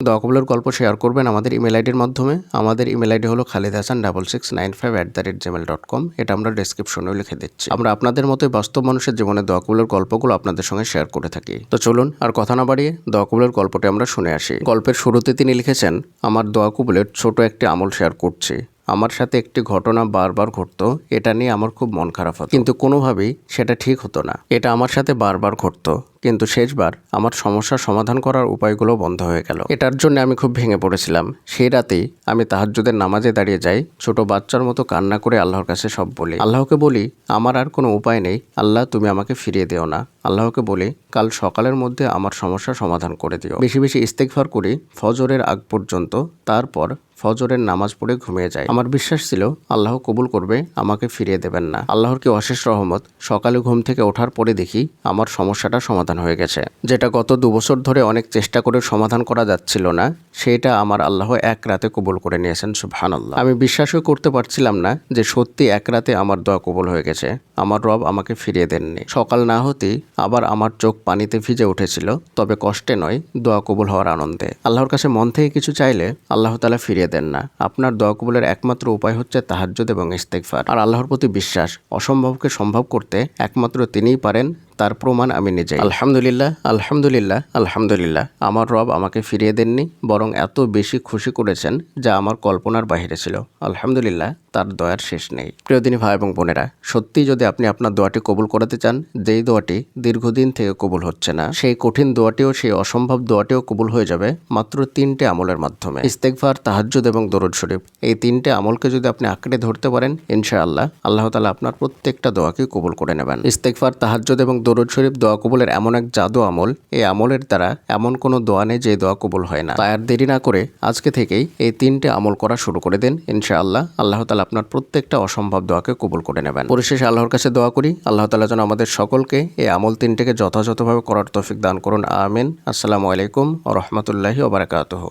দোয়া কবুলের গল্প শেয়ার করবেন আমাদের ইমেল আইডির মাধ্যমে। আমাদের ইমেল আইডি হলো khalidhasan6695@gmail.com। এটা আমরা ডেসক্রিপশনেও লিখে দিচ্ছি। আমরা আপনাদের মতোই বাস্তব মানুষের জীবনে দোয়া কবুলের গল্পগুলো আপনাদের সঙ্গে শেয়ার করে থাকি। তো চলুন আর কথা না বাড়িয়ে দোয়া কবুলের গল্পটি আমরা শুনে আসি। গল্পের শুরুতে তিনি লিখেছেন, আমার দোয়া কবুলের ছোট একটি আমল শেয়ার করছি। আমার সাথে একটি ঘটনা বারবার ঘটতো, এটা নিয়ে আমার খুব মন খারাপ হতো, কিন্তু কোনোভাবেই সেটা ঠিক হতো না। এটা আমার সাথে বারবার ঘটতো, কিন্তু শেষবার আমার সমস্যার সমাধান করার উপায়গুলো বন্ধ হয়ে গেল। এটার জন্য আমি খুব ভেঙে পড়েছিলাম। সেই রাতেই আমি তাহাজ্জুদের নামাজে দাঁড়িয়ে যাই, ছোট বাচ্চার মতো কান্না করে আল্লাহর কাছে সব বলি। আল্লাহকে বলি, আমার আর কোনো উপায় নেই, আল্লাহ তুমি আমাকে ফিরিয়ে দিও না। আল্লাহকে বলি, কাল সকালের মধ্যে আমার সমস্যার সমাধান করে দিও। বেশি বেশি ইস্তেগফার করি ফজরের আগ পর্যন্ত, তারপর ফজরের নামাজ পড়ে ঘুমিয়ে যায়। আমার বিশ্বাস ছিল আল্লাহ কবুল করবে, আমাকে ফিরিয়ে দেবেন না। আল্লাহর কি অশেষ রহমত, সকালে ঘুম থেকে ওঠার পরে দেখি আমার সমস্যাটা সমাধান হয়ে গেছে। যেটা গত 2 বছর ধরে অনেক চেষ্টা করে সমাধান করা যাচ্ছিল না, সেটা আমার আল্লাহ এক রাতে কবুল করে নিয়েছেন। সুবহানাল্লাহ। আমি বিশ্বাসও করতে পারছিলাম না যে সত্যি এক রাতে আমার দোয়া কবুল হয়ে গেছে। আমার রব আমাকে ফিরিয়ে দেননি। সকাল না হতেই আবার আমার চোখ পানিতে ভিজে উঠেছিল, তবে কষ্টে নয়, দোয়া কবুল হওয়ার আনন্দে। আল্লাহর কাছে মন থেকে কিছু চাইলে আল্লাহ তাআলা ফিরিয়ে দেন না। আপনার দোয়া কবুলের একমাত্র উপায় হচ্ছে তাহাজ্জুদ এবং ইস্তেগফার আর আল্লাহর প্রতি বিশ্বাস। অসম্ভবকে সম্ভব করতে একমাত্র তিনিই পারেন, তার প্রমাণ আমি নিজে। আলহামদুলিল্লাহ, আলহামদুলিল্লাহ, আলহামদুলিল্লাহ। আমার রব আমাকে ফিরিয়ে দেননি, বরং এত বেশি খুশি করেছেন যা আমার কল্পনার বাইরে ছিল। আলহামদুলিল্লাহ, তার দয়ার শেষ নেই। প্রিয় দিনী ভাই এবং বোনেরা, সত্যি যদি আপনি আপনার দোয়াটি কবুল করাতে চান, যেই দোয়াটি দীর্ঘদিন থেকে কবুল হচ্ছে না, সেই কঠিন দোয়াটিও, সেই অসম্ভব দোয়াটিও কবুল হয়ে যাবে মাত্র 3টে আমলের মাধ্যমে। ইস্তেগফার, তাহাজ্জুদ এবং দরুদ শরীফ, এই 3টে আমলকে যদি আপনি আঁকড়ে ধরতে পারেন, ইনশাআল্লাহ আল্লাহ তাআলা আপনার প্রত্যেকটা দোয়াকে কবুল করে নেবেন। ইস্তেগফার, তাহাজ্জুদ এবং দরুদ শরীফ দোয়া কবুলের এমন এক জাদু আমল, এই আমলের দ্বারা এমন কোনো দোয়া নেই যে দোয়া কবুল হয় না। তাই আর দেরি না করে আজকে থেকেই এই 3টে আমল করা শুরু করে দিন। ইনশাআল্লাহ আল্লাহ তাআলা আপনার প্রত্যেকটা অসম্ভব দোয়াকে কবুল করে নেবেন। পরিশেষে আল্লাহর কাছে দোয়া করি, আল্লাহ তাআলা যেন আমাদের সকলকে এই আমল 3টেকে যথাযথভাবে করার তৌফিক দান করুন। আমিন। আসসালামু আলাইকুম ওয়া রাহমাতুল্লাহি ওয়া বারাকাতুহু।